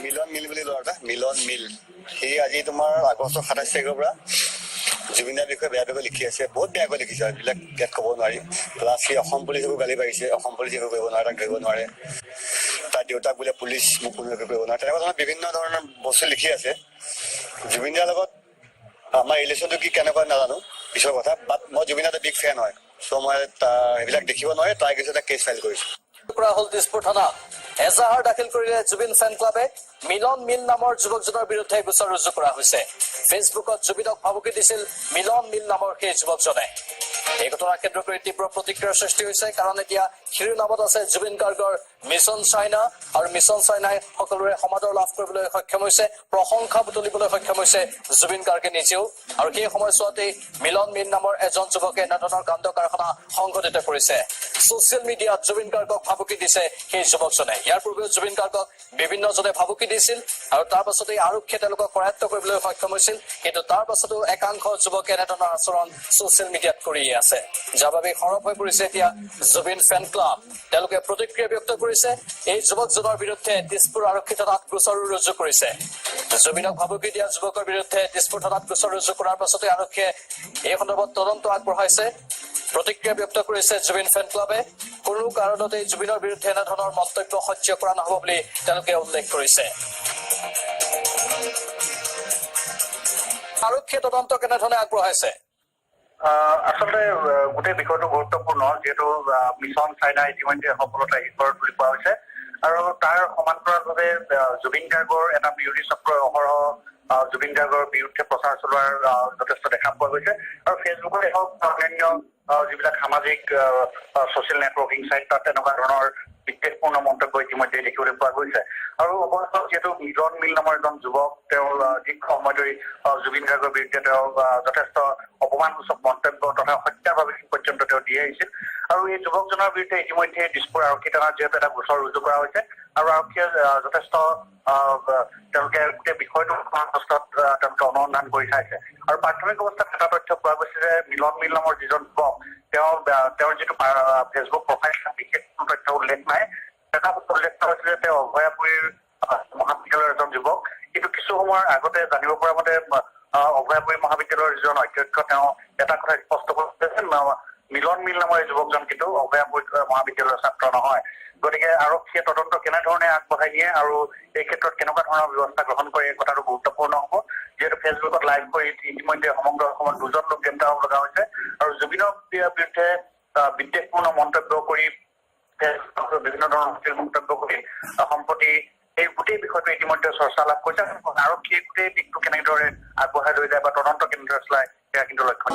মিলন মিল বুলি ল'ৰা এটা মিলন মিল সি আজি তোমাৰ আগষ্টৰ 27 তাৰিখৰ পৰা জুবিনৰ বিষয়ে বেয়াকৈ লিখি আছে, বহুত বেয়াকৈ লিখিছে, এইবিলাক ইয়াত ক'ব নোৱাৰি। প্লাছ সি অসম পুলিচকো গালি পাৰিছে, অসম পুলিচ একো কৰিব নোৱাৰে, তাক ধৰিব নোৱাৰে, তাৰ দেউতাক বোলে পুলিচ, মোক কোনো একো কৰিব নোৱাৰে, তেনেকুৱা ধৰণৰ বিভিন্ন ধৰণৰ বস্তু লিখি আছে। জুবিনদাৰ লগত আমাৰ ৰিলেশ্যনটো কি কেনেকুৱা নাজানো, পিছৰ কথা, বাট মই জুবিনৰ এটা বিগ ফেন হয়, চ' মই সেইবিলাক দেখিব নোৱাৰে, তাই কিছু এটা কেছ ফাইল কৰিছোঁ। কৰা হ'ল দিছপুৰ থানাত এজাহাৰ দাখিল কৰিলে জুবিন ফেন ক্লাবে। মিলন মিল নামৰ যুৱকজনৰ বিৰুদ্ধে গোচৰ ৰুজু কৰা হৈছে। ফেচবুকত জুবিনক ভাবুকি দিছিল মিলন মিল নামৰ সেই যুৱকজনে। এই ঘটনাক কেন্দ্ৰ কৰি তীব্ৰ প্ৰতিক্ৰিয়াৰ সৃষ্টি হৈছে, কাৰণ এতিয়া শিৰোনামত আছে জুবিন গাৰ্গৰ মিছন চাইনা, আৰু মিছন চাইনাই সকলোৰে সমাদৰ লাভ কৰিবলৈ সক্ষম হৈছে, প্ৰশংসা বুটলিবলৈ সক্ষম হৈছে জুবিন গাৰ্গে নিজেও। আৰু সেই সময়ছোৱাতেই মিলন মিল নামৰ এজন যুৱকে এনেধৰণৰ কাণ্ড কাৰখানা সংঘটিত কৰিছে। ছচিয়েল মিডিয়াত জুবিন গাৰ্গক ভাবুকি দিছে সেই যুৱকজনে। ইয়াৰ পূৰ্বেও জুবিন গাৰ্গক বিভিন্নজনে ভাবুকি দিছিল, আৰু তাৰ পাছতেই আৰক্ষীয়ে তেওঁলোকক কৰায়ত্ব কৰিবলৈ সক্ষম হৈছিল। কিন্তু তাৰ পাছতো একাংশ যুৱকে এনেধৰণৰ আচৰণ ছচিয়েল মিডিয়াত কৰিয়ে আছে, যাৰ বাবে সৰব হৈ পৰিছে এতিয়া জুবিন ফেন ক্লাব। তেওঁলোকে প্ৰতিক্ৰিয়া ব্যক্ত কৰিছে, এই যুৱকজনৰ বিৰুদ্ধে দিছপুৰ আৰক্ষী থানাত গোচৰ ৰুজু কৰিছে। জুবিনক ভাবুকি দিয়া যুৱকৰ বিৰুদ্ধে দিছপুৰ থানাত গোচৰ ৰুজু কৰাৰ পাছতে আৰক্ষীয়ে এই সন্দৰ্ভত তদন্ত আগবঢ়াইছে। প্ৰতিক্ৰিয়া ব্যক্ত কৰিছে জুবিন ফেন ক্লাবে। কোনো কাৰণতেই জুবিনৰ বিৰুদ্ধে এনেধৰণৰ মন্তব্য সহ্য কৰা নহব বুলি তেওঁলোকে উল্লেখ কৰিছে। আৰক্ষীয়ে তদন্ত কেনেধৰণে আগবঢ়াইছে? আচলতে গোটেই বিষয়টো গুৰুত্বপূৰ্ণ, যিহেতু মিছন চাইনা ইতিমধ্যে সফলতা শিখৰত বুলি কোৱা হৈছে, আৰু তাৰ সমান্তৰালভাৱে জুবিন গাৰ্গৰ এটা বিৰোধী চক্ৰই অহৰহ জুবিন গাৰ্গৰ বিৰুদ্ধে প্ৰচাৰ চলোৱাৰ যথেষ্ট দেখা পোৱা গৈছে। আৰু ফেচবুকতে হওক অন্যান্য যিবিলাক সামাজিক ছচিয়েল নেটৱৰ্কিং চাইট, তাত তেনেকুৱা ধৰণৰ বিদ্বেষপূৰ্ণ মন্তব্য ইতিমধ্যে দেখিবলৈ পোৱা গৈছে। আৰু অৱশ্যে যিহেতু মিলন মিল নামৰ এজন যুৱক, তেওঁ দীৰ্ঘ সময় ধৰি জুবিন গাৰ্গৰ বিৰুদ্ধে তেওঁ যথেষ্ট অপমানসূচক মন্তব্য তথা হত্যা ভাবুকি পৰ্যন্ত তেওঁ দি আহিছিল। আৰু এই যুৱকজনৰ বিৰুদ্ধে ইতিমধ্যে দিছপুৰ আৰক্ষী থানাত যিহেতু এটা গোচৰ ৰুজু কৰা হৈছে, আৰু আৰক্ষীয়ে যথেষ্ট তেওঁলোকে গোটেই বিষয়টো তেওঁলোকে অনুসন্ধান কৰি চাইছে। আৰু প্ৰাথমিক অৱস্থাত এটা তথ্য পোৱা গৈছে যে মিলন মিল নামৰ যিজন যুৱক, তেওঁৰ যিটো ফেচবুক প্ৰফাইল, বিশেষ কোনো তথ্য উল্লেখ নাই। এটা উল্লেখ হৈছে যে তেওঁ অভয়াপুৰীৰ মহাবিদ্যালয়ৰ এজন যুৱক, কিন্তু কিছু সময়ৰ আগতে জানিব পৰা মতে অভয়াপুৰী মহাবিদ্যালয়ৰ যিজন অধ্যক্ষ, তেওঁ এটা কথা স্পষ্ট কৰিছে যে মিলন মিল নামৰ এই যুৱকজন কিন্তু অভয়াপুৰী মহাবিদ্যালয়ৰ ছাত্ৰ নহয়। গতিকে আৰক্ষীয়ে তদন্ত কেনেধৰণে আগবঢ়াই নিয়ে আৰু এই ক্ষেত্ৰত কেনেকুৱা ধৰণৰ ব্যৱস্থা গ্ৰহণ কৰে, এই কথাটো গুৰুত্বপূৰ্ণ হ'ব। যিহেতু ফেচবুকত লাইভ কৰি ইতিমধ্যে সমগ্ৰ অসমত 2জন লোক গ্ৰেপ্তাৰ হ'ব লগা হৈছে, আৰু জুবিনৰ বিৰুদ্ধে বিদ্বেষপূৰ্ণ মন্তব্য কৰি বিভিন্ন ধৰণৰ মন্তব্য কৰি সম্প্ৰতি এই গোটেই বিষয়টো ইতিমধ্যে চৰ্চা লাভ কৰিছে। আৰক্ষীয়ে গোটেই দিশটো কেনেদৰে আগবঢ়াই লৈ যায় বা তদন্ত কেনেদৰে চলায়, সেয়া কিন্তু লক্ষ্য